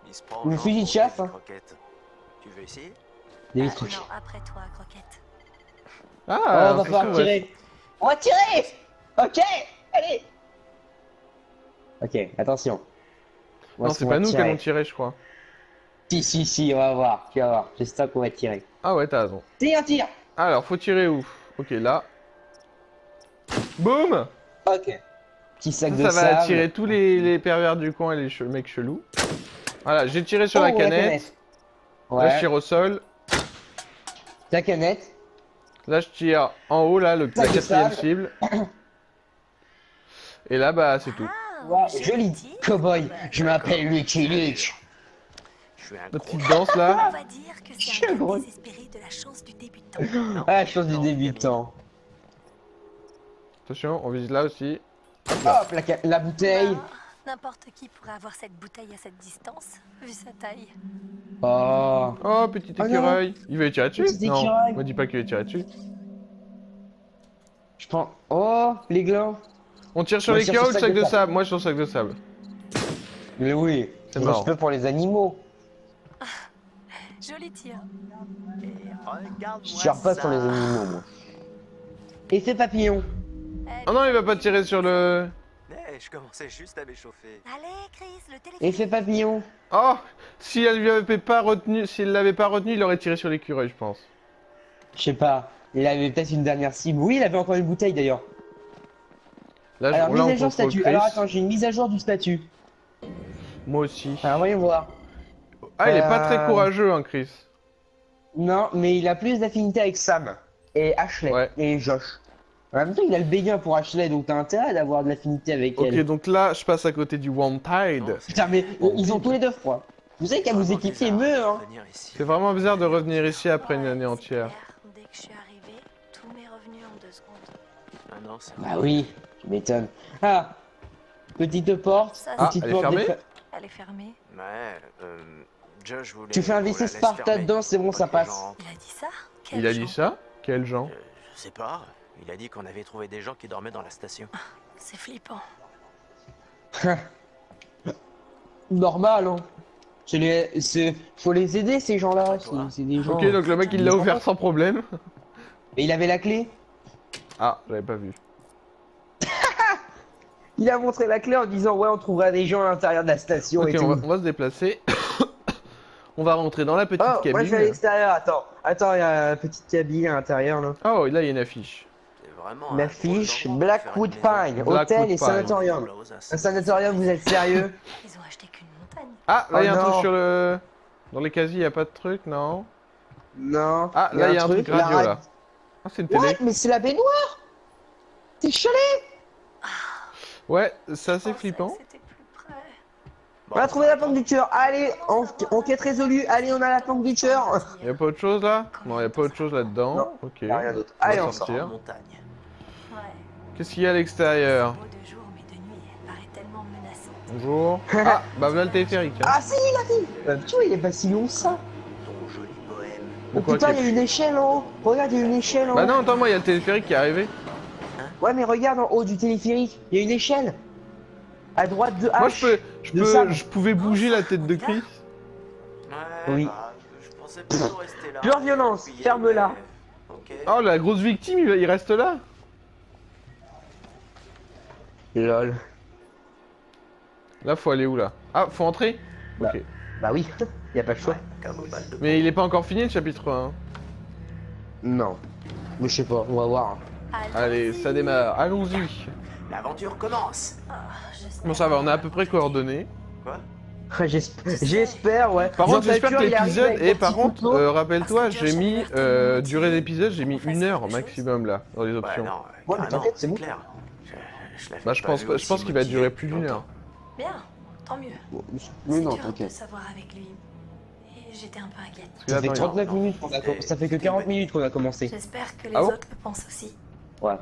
Il se prend Le aux gens fusil de pour chasse, des hein. croquettes. Tu veux essayer? Des non, trucs. après toi, Croquette. Ah, Oh, on va ça falloir s'ouvre. tirer. On va tirer. Ok, allez. Ok, attention. Non, c'est pas nous qui allons tirer, je crois. Si, on va voir. Tu vas voir. J'espère qu'on va tirer. Ah ouais, t'as raison. Tire. Alors, faut tirer où? Ok, là. Boum! Ok. Petit sac Ça de va sable. attirer tous les pervers du coin et les mecs chelous. Voilà, j'ai tiré sur Oh, la canette. Là, je Ouais. tire au sol. La canette. Là, je tire en haut, là, la Sac de quatrième sable. cible. Et là, bah, c'est tout. Ah, Wow, joli joli tir. cowboy. Je m'appelle Lucky Luke. Je suis un La gros... petite danse, là. On va dire que Je suis c'est un gros. cas désespéré de la chance du débutant. Ah, chose du débutant. Attention, on vise là aussi. Hop, la bouteille. Ah, n'importe qui pourrait avoir cette bouteille à cette distance, vu sa taille. Oh. Oh, petit Oh non. écureuil. Il va y tirer dessus? Petit Non, écureuil. me dis pas qu'il va tirer dessus. Je prends. Oh, les glands. On tire sur Moi, les je tire sur l'écureuil ou le sac de sable? Moi, sur le sac de sable. Mais oui. C'est Moi, mort. je peux pour les animaux. Joli tir. Regarde-moi Je tire pas sur les animaux, moi. Effet papillon. Oh non, il va pas tirer sur le... Je commençais juste à m'échauffer. Allez, Chris, le téléphone. Effet papillon. Oh! Si elle lui avait pas retenu, s'il l'avait pas retenu, il aurait tiré sur l'écureuil, je pense. Je sais pas. Il avait peut-être une dernière cible. Oui, il avait encore une bouteille d'ailleurs. Là, Alors, là mise on à jour contrôle statut. Chris. Alors, attends, j'ai une mise à jour du statut. Moi aussi. Alors, voyons voir. Ah, il est pas très courageux, hein, Chris. Non, mais il a plus d'affinité avec Sam. Et Ashley. Ouais. Et Josh. En même temps, il a le béguin pour Ashley, donc t'as intérêt d'avoir de l'affinité avec Ok, elle. donc là, je passe à côté du Wanted. Putain, mais ils ont tous les deux froid. Vous savez qu'à vous équipiez mieux, hein. Venir ici. C'est vraiment bizarre de revenir ici après une année entière. Dès que je suis arrivée, tout m'est revenu en 2 secondes. Ah non, c'est Bah oui, tu m'étonnes. Ah, petite porte. Ça, Ah, petite elle est porte fermée défa- Elle est fermée. Ouais, Josh voulait... Tu fais un qu'on la WC laisse Sparta fermer. dedans, c'est bon, ça Pas que les passe. gens- Il a dit ça? Il a dit ça? Quel genre? Je sais pas. Il a dit qu'on avait trouvé des gens qui dormaient dans la station. C'est flippant. Normal, hein. Faut les aider, ces gens-là. C'est des gens. Ok, donc le mec il l'a ouvert sans problème. Et il avait la clé. Ah, j'avais pas vu. Il a montré la clé en disant ouais on trouvera des gens à l'intérieur de la station Ok, et tout. on va se déplacer. On va rentrer dans la petite Oh, moi je suis à cabine. l'extérieur, attends, il y a une petite cabine à l'intérieur là. Oh, là il y a une affiche. C'est vraiment Une un affiche drôle d'endroit pour Blackwood faire une maison. Pine, Blackwood hôtel et Pine. sanatorium. Un sanatorium, vous êtes sérieux? Ils ont acheté qu'une montagne. Ah, là il y a Oh un truc non. sur le... Dans les casiers, il y a pas de truc, non? Non. Ah, là il y a un truc la radio radio. là. Ah, c'est une télé. What? Mais c'est la baignoire. T'es chalet. Ouais, c'est assez Je pensais flippant. que C'était plus près. On a trouvé la planque du tueur. Allez, enquête résolue. Allez, on a la planque du tueur. Y a pas autre chose là? Non, y a pas autre chose là-dedans. Non, Ok. y a rien d'autre. On va Allez, on sortir. En montagne. Ouais. Qu'est-ce qu'il y a à l'extérieur? Beau de jour, mais de nuit, elle paraît tellement menaçante. Bonjour. Ah, bah voilà le téléphérique. Hein. Ah si, il a dit. Tu vois, il est pas si long que ça. Ton joli poème. Oh Pourquoi putain, qu'il- il y a une échelle en haut. Regarde, il y a une échelle en Bah haut. non, attends, moi il y a le téléphérique qui est arrivé. Ouais, mais regarde en haut du téléphérique. Il y a une échelle. À droite de H. Moi de Sam. je pouvais bouger la tête de Chris. Ouais, Oui. bah, je pensais plutôt rester là. Pure violence, Puis, ferme-la. Ok. Oh, la grosse victime, il reste là. Lol. Là, faut aller où là? Ah, faut entrer? Bah. Ok. Bah oui, y a pas le choix. Comme au bal de Mais il est pas encore fini le chapitre 1. Non. Mais je sais pas, on va voir. Allez, ça démarre. Allons-y. L'aventure commence. Bon, ça va, on est à peu près coordonnés. Quoi? J'espère, ouais. Par contre, j'espère que Jean-Pâture, il arrive l'épisode. avec Et des par petits contre, couteaux. rappelle-toi, j'ai mis. Durée d'épisode, j'ai mis 1 heure maximum là, dans les Ouais, options. non, Ouais, mais carrément, t'inquiète, c'est bon. clair. Je l'avais Bah, je pas pense, vu je aussi pense qu'il va motivé durer depuis plus d'1 heure. longtemps. Bien, tant mieux. Mais C'est non, dur de t'inquiète. savoir avec lui. Et j'étais un peu inquiète. Ça fait Attends, 39 minutes qu'on a ça fait que 40 minutes qu'on a commencé. J'espère que les Ah bon autres le pensent aussi. Ouais.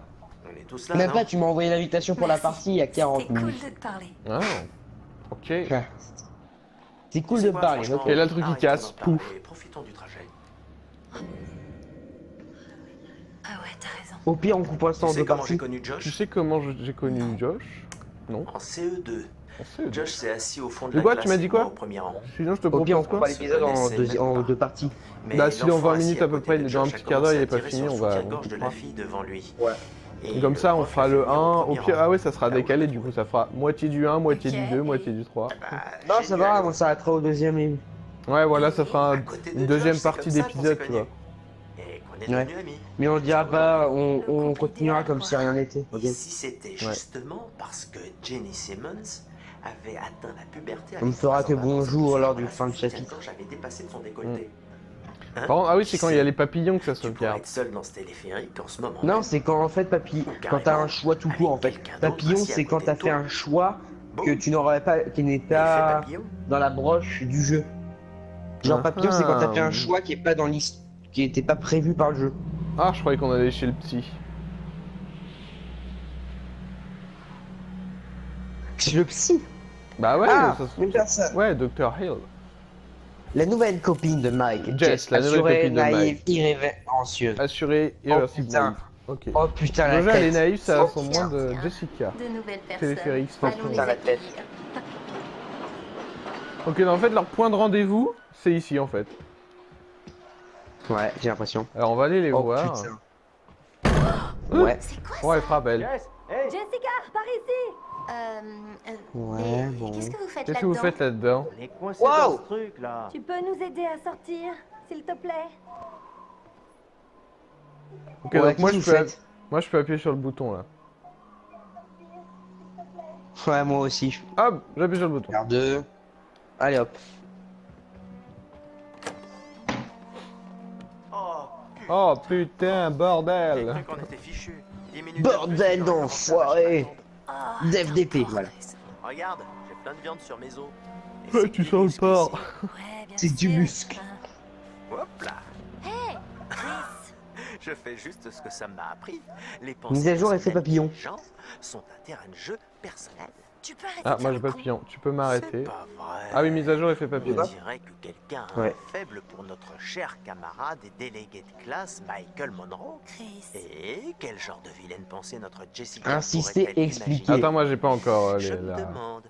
On est tous là, Même non? pas, tu m'as envoyé l'invitation pour la Merci. partie il y a 40 C'était cool minutes. de te parler. Ah, ok. C'est cool C'est de quoi, parler, franchement? ok. Et là, le truc, il Arrêtons casse, d'en parler, pouf. Profitons du trajet. Ah ouais, t'as raison. Au pire, on coupe ça en Tu sais deux comment parties. j'ai connu Tu Josh? sais comment j'ai connu Josh? Non. En CE2. On sait. Josh s'est assis au fond de De la quoi, classe tu m'as dit et quoi moi au premier rang. Sinon, je te Au pire, on propose coupe quoi? pas l'épisode en deux parties. Mais Bah, si dans l'enfant 20 assis minutes à peu côté près, de dans un Josh a petit quart d'heure, il est commencé à pas tirer fini, sur on le va. soutien-gorge de coupera. la fille devant lui. Ouais. Et Comme ça, le on prof fera l'a fait le venir 1. au Au premier pire, rang. ah ouais, ça sera Là où décalé, il du faut. coup, ça fera moitié du 1, moitié Ok, du 2, moitié et- du 3. Bah, Non, j'ai ça dû va, aller on s'arrêtera au deuxième. Ouais, voilà, ça fera à côté de une deuxième Josh, c'est partie comme ça qu'on d'épisode, s'est tu vois. connus. Et qu'on est Ouais. devenus amis. Mais on dira pas, on continuera comme si rien n'était. Ok. Et si c'était justement parce que Jenny Simmons avait atteint la puberté. On ne fera que bonjour lors du fin de chapitre. chapitre. J'avais dépassé de son décolleté. Par contre, ah oui, c'est quand il y a les papillons que ça Tu pourrais sauvegarde. être seul dans ce téléphérique en ce moment. Non, c'est quand en fait, quand t'as un choix tout court en fait. Papillon, c'est quand t'as fait un choix que tu n'aurais pas, qui n'est pas dans la broche du jeu. Genre papillon, c'est quand t'as fait un choix qui est pas dans l'histoire, qui était pas prévu par le jeu. Ah, je croyais qu'on allait chez le petit. C'est le psy. Bah ouais, Ah, ça se- même personne. ouais, Dr. Hill. La nouvelle copine de Mike, Jess, la nouvelle assurée, copine de naïve, irrévérencieuse. Assuré, Oh irréversible. putain, Ok. oh putain la Déjà, elle est tête. naïve, ça a Oh, son moins de Jessica. De nouvelles personnes. Téléphérique, Allons station. les Putain, la tête. accueillir. Ok, en fait, leur point de rendez-vous, c'est ici en fait. Ouais, j'ai l'impression. Alors, on va aller les Oh voir. putain. Ouais. C'est quoi Oh, elle frappe, elle. Jessica, par ici. Ouais, mais bon. Qu'est-ce que vous faites Qu'est-ce que là-dedans vous faites là-dedans? On est coincé Wow. dans ce truc là. Tu peux nous aider à sortir, s'il te plaît? Ok, Ouais, donc moi qu'est-ce je, que peux vous faites moi je peux appuyer sur le bouton là. Ouais, moi aussi. Hop, j'appuie sur le bouton. Regarde deux. Allez hop. Oh, Oh putain, j'ai bordel! cru qu'on était fichus. 10 minutes Bordel de plus, j'aurais d'enfoiré. Ah, Dev DP, n'importe. voilà. Regarde, j'ai plein de viande sur mes os. Et Ouais, c'est tu du sens le muscle porc. ici. Ouais, bien C'est du sûr. muscle. Hop là. Hey, Chris. Je fais juste ce que ça m'a appris. Les Mise à jour, effet personnelles papillon. des gens sont un terrain de jeu personnel. Tu peux arrêter Ah, de moi faire j'ai le papillon. Tu peux C'est m'arrêter. pas vrai. Ah oui, mise à jour et fait papillon. On dirait que quelqu'un a Ouais. un faible pour notre cher camarade et délégué de classe Michael Monroe. Chris. Et quel genre de vilaine pensée notre Jessica Insister, pourrait-elle expliquer. imaginer? Attends, moi j'ai pas encore Je les, me la... demande.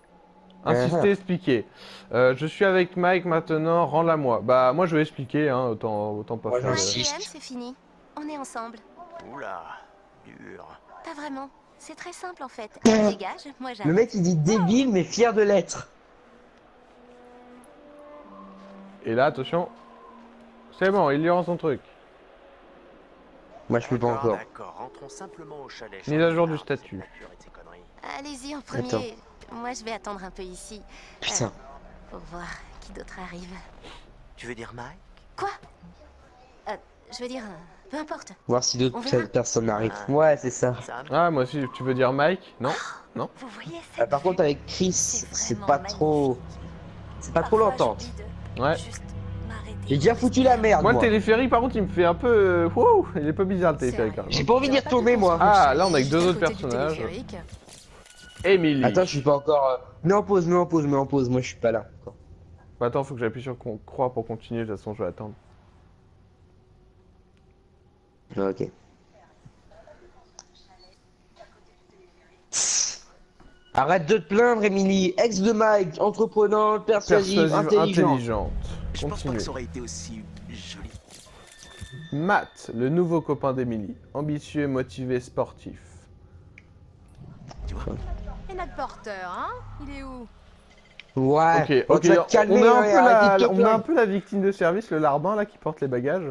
Insister, expliquer. Je suis avec Mike maintenant, rends-la moi. Bah moi je vais expliquer, hein, autant pas Moi, faire. je de- aussi. JM, c'est fini. On est ensemble. Oula, dur. Pas vraiment. C'est très simple en fait. Elle dégage, moi Le j'arrive. mec il dit débile mais fier de l'être. Et là, attention. C'est bon, il lui rend son truc. Moi je peux pas encore. D'accord, rentrons simplement au chalet. Mise à jour du statut. Allez-y en premier. Attends. Moi je vais attendre un peu ici. Putain. Pour voir qui d'autre arrive. Tu veux dire Mike? Quoi Je veux dire, peu importe. Voir si On d'autres verra. personnes arrivent. Ouais c'est ça. Sam? Ah, moi aussi, tu veux dire Mike? Non? Non? Vous voyez Ah, cette par contre vue avec Chris C'est c'est vraiment pas trop. C'est pas trop Parfois, l'entente. j'ai envie Ouais. de juste m'arrêter. J'ai déjà foutu la merde Moi, moi. le téléphérique, par contre, il me fait un peu... Wouh, il est pas bizarre, le C'est téléphérique, vrai. quand J'ai même. pas envie d'y J'aurais pas pu retourner moi. construire Ah, le là, on a chalet que deux juste à autres côté du personnages. téléphérique. Emily. Attends je suis pas encore. Mets en pause, mets en pause, mets en pause. Moi je suis pas là encore. Bah, attends, faut que j'appuie sur croix pour continuer, de toute façon, je vais attendre. Ok. Arrête de te plaindre, Emily. Ex de Mike, entreprenante, persuasive, Persuasive, intelligente. intelligente. Je pense pas Continuez. que ça aurait été aussi joli. Matt, le nouveau copain d'Emily. Ambitieux, motivé, sportif. Tu vois? Et notre porteur, hein? Il est où? Ouais. Ok, on ok, va te calmer, on a un ouais, peu arrêtez de te on a un plaindre. peu la victime de service, le larbin là qui porte les bagages.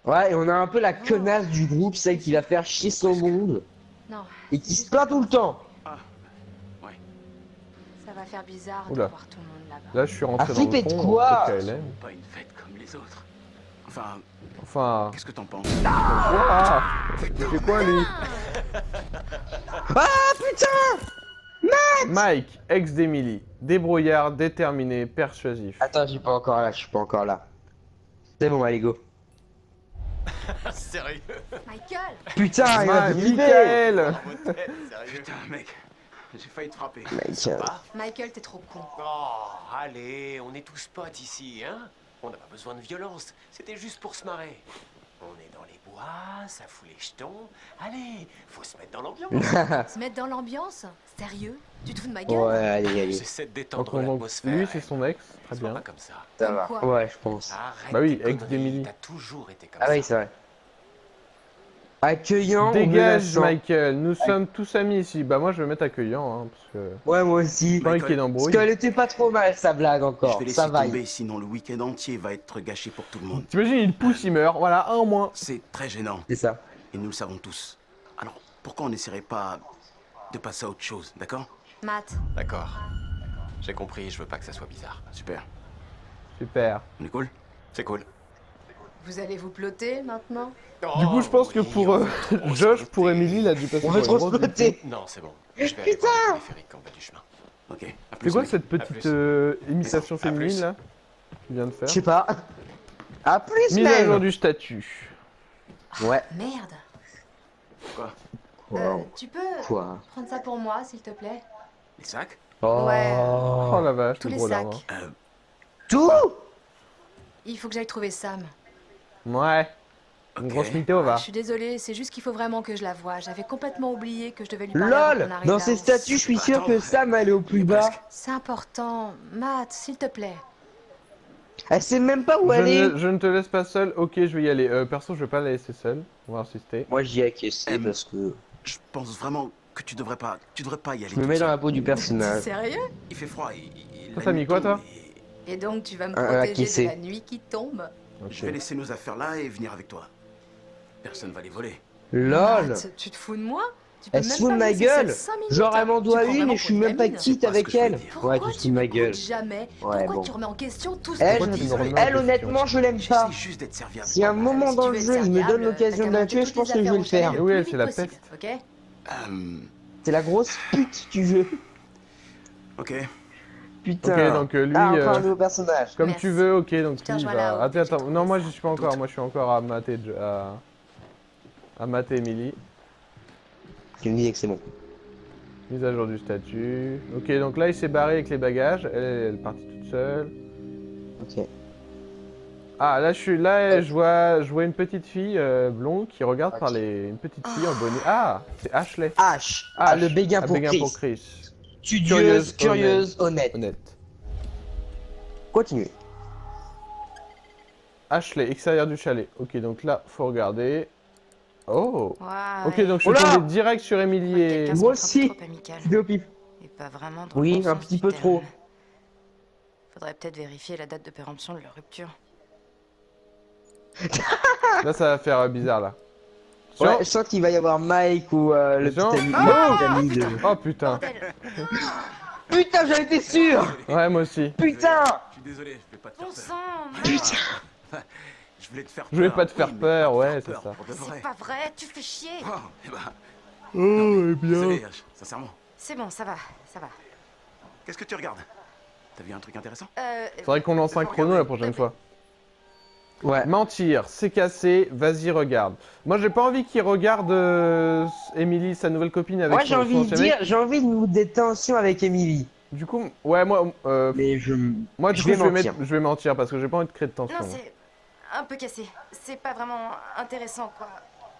Ouais, et on a un peu la connasse du groupe, celle qui va faire chier son monde Non, et qui se plaint tout le temps. ça va faire bizarre Oula. de voir tout le monde là-bas. Là, je suis rentré Ah, dans le flipper de fond, quoi donc KLM. Pas une fête comme les autres. Enfin, Enfin, qu'est-ce que t'en penses? quoi? C'est quoi lui? Ah putain! Mike, ex d'Emily, débrouillard, déterminé, persuasif. Attends, je suis pas encore là, je suis pas encore là. C'est bon, allez go. Sérieux? Michael! Putain, il va te flipper. Michael! Putain, mec, j'ai failli te frapper. Mec, Ça va? Michael, t'es trop con. Oh, allez, on est tous potes ici, hein? On n'a pas besoin de violence, c'était juste pour se marrer. On est dans les bois, ça fout les jetons. Allez, faut se mettre dans l'ambiance. Se mettre dans l'ambiance? Sérieux? Tu te fous de ma gueule? Ouais, allez, allez. J'essaie de Donc, détendre donc, l'atmosphère. lui, c'est son ex, très Sois bien. pas comme ça. Ça Comme va. quoi Ouais, je pense. Arrête Bah oui, tes ex conneries, d'Emily. T'as toujours été comme Ah ça. oui, c'est vrai. Accueillant ou Dégage, menaçant? Michael, nous sommes tous amis ici. Bah, moi, je vais mettre accueillant, hein, parce que. Ouais, moi aussi. Pas qu'il y ait Parce d'embrouille. qu'elle était pas trop mal sa blague Je encore. vais laisser Ça va. tomber, sinon le week-end entier va être gâché pour tout le monde. T'imagines, il pousse, il meurt. Voilà, un en moins. C'est très gênant, C'est ça. et nous le savons tous. Alors, pourquoi on n'essaierait pas de passer à autre chose, d'accord? Matt, D'accord. J'ai compris, je veux pas que ça soit bizarre. Super. Super. On est cool? C'est cool. vous allez vous plotter maintenant? Du coup, je pense que pour Josh, pour Emily, il a dû passer On pour veut une trop grosse se flotter. Non, c'est bon. Je vais aller voir le téléphérique en bas du chemin. Ok, à plus, C'est quoi mec. cette petite plus. imitation À féminine plus. là qu'il vient de faire? Je sais pas. À plus, Mise à jour même. du statut. Ouais. Merde! Quoi? Tu peux Quoi? prendre ça pour moi, s'il te plaît? Les sacs? Oh. Ouais. Oh la vache, Tous le les gros sacs. larbin. Tout? Il faut que j'aille trouver Sam. Ouais. Une Ok. grosse mytho, va. Je suis désolée, c'est juste qu'il faut vraiment que je la voie. J'avais complètement oublié que je devais lui parler avant LOL! qu'on arrive Dans là-haut. ces statuts, je suis sûr que Sam elle est au plus bas. C'est important. Matt, s'il te plaît. Elle sait même pas où elle est. Je ne te laisse pas seul. Ok, je vais y aller. Perso, je vais pas la laisser seule. On va insister. Moi j'y ai acquiescé parce que Je pense vraiment que tu devrais pas y aller. je me toute mets dans seule. la peau du personnage. Sérieux? Il fait froid. Toi, t'as mis quoi, toi? Et donc tu vas me Un protéger acquiescé. de la nuit qui tombe? Ok. Je vais laisser nos affaires là et venir avec toi. Personne va les voler. LOL! Matt, tu te fous de moi? Tu peux Elle se même fout de pas ma me laisser seule gueule! 5 minutes. Genre elle m'en Tu doit prends une vraiment et je suis pour une même pas gamine. quitte C'est pas ce avec que je veux elle. dire. Pourquoi Ouais, tu te tu fous de ma m'écoutes gueule. jamais? Ouais, Pourquoi bon. tu remets en question tout ce Elle, que je tu dis? me remets en elle question. honnêtement je l'aime pas. J'essaie juste d'être serviable. Si à un moment Si dans tu le veux jeu être il me donne serviable, l'occasion t'as de la qu'à tuer, je mettre pense toutes que je les vais le affaires faire. au chalet Oui, le elle, plus c'est la vite peste. possible, ok? C'est la grosse pute du jeu. Ok. Putain. Ok, donc lui, Ah, encore un nouveau personnage. comme Merci. tu veux, ok, donc Je te lui, il rejoins va... là-haut, Attends, j'ai attends, trouvé non, moi ça. j'y suis pas encore, moi je suis encore à mater, à mater Emily. Tu me dis que c'est bon. Mise à jour du statut. Ok, donc là il s'est barré avec les bagages, elle est partie toute seule. Ok. Ah, là je vois une petite fille blonde qui regarde par une petite fille en bonnet. Ah, c'est Ashley. H. Ah, le béguin Ah, pour béguin Chris. pour Chris. Studieuse, curieuse, honnête. Honnête. Continuez. Ashley, extérieur du chalet. Ok, donc là, faut regarder. Oh. Ouais. Ok, donc je suis Oh là tombé direct sur Emily et... Quelqu'un se Moi montre un peu aussi. trop amical. C'était au pif. Et pas vraiment dans Oui, le bon un sens petit du peu terme. trop. Faudrait peut-être vérifier la date de péremption de leur rupture. Là, ça va faire bizarre, là. Ouais, Tiens. je sens qu'il va y avoir Mike ou le Jean. petit ami. Ah le petit ami de... Oh, putain. Bordel. Putain, j'en étais sûr. Ouais, moi aussi. Putain. Je suis désolé, je vais pas te Bon faire sang, peur. Je voulais te faire peur. Je vais pas te faire oui, mais peur, pas te ouais, faire c'est peur, ça. pour de vrai. c'est pas vrai, tu fais chier. Oh, eh ben, Oh, eh désolé, H, sincèrement. C'est bon, ça va, ça va. Qu'est-ce que tu regardes? T'as vu un truc intéressant? Faudrait qu'on lance un chrono la prochaine fois. Ouais. Mentir, c'est cassé, vas-y regarde. Moi j'ai pas envie qu'il regarde Emily, sa nouvelle copine avec Moi j'ai son envie de ancien dire, mec. j'ai envie de nous des tensions avec Emily. Du coup, ouais moi, Mais moi du je coup vais je vais, mentir. je vais mentir parce que j'ai pas envie de créer de tension. Non, c'est un peu cassé. C'est pas vraiment intéressant, quoi.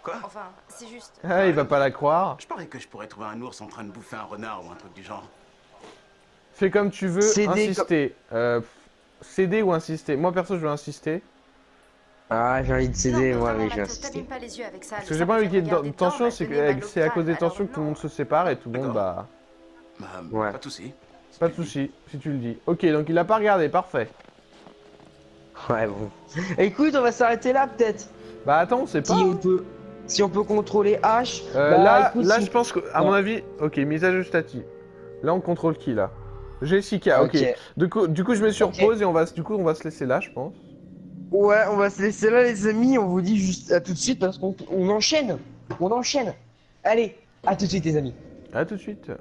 Quoi? Enfin, c'est juste. Ah, il va pas la croire. Je parie que je pourrais trouver un ours en train de bouffer un renard ou un truc du genre. Fais comme tu veux, Céder insister. Céder ou insister. Moi perso je veux insister. Ah, j'ai envie de céder, Non, moi, vraiment, mais je vais Matt, insister. t'abîmes pas les yeux avec ça. Parce que j'ai pas envie qu'il y ait de tension, c'est à cause des tensions que tout le monde se sépare et tout le monde D'accord. bah... Bah, Ouais. pas de soucis. Pas de soucis, si tu le dis. Ok, donc il a pas regardé, parfait. Ouais, bon. Écoute, on va s'arrêter là, peut-être. Bah attends, on sait pas. Si on peut contrôler H. Là, écoute, là si- je pense que, à Non. mon avis, ok, mise à jour statique. Là, on contrôle qui là? Jessica, ok. Du coup, je mets sur Ok. pause et on va se laisser là, je pense. Ouais, on va se laisser là, les amis. On vous dit juste à tout de suite parce qu'on enchaîne. On enchaîne. Allez, à tout de suite, les amis. À tout de suite.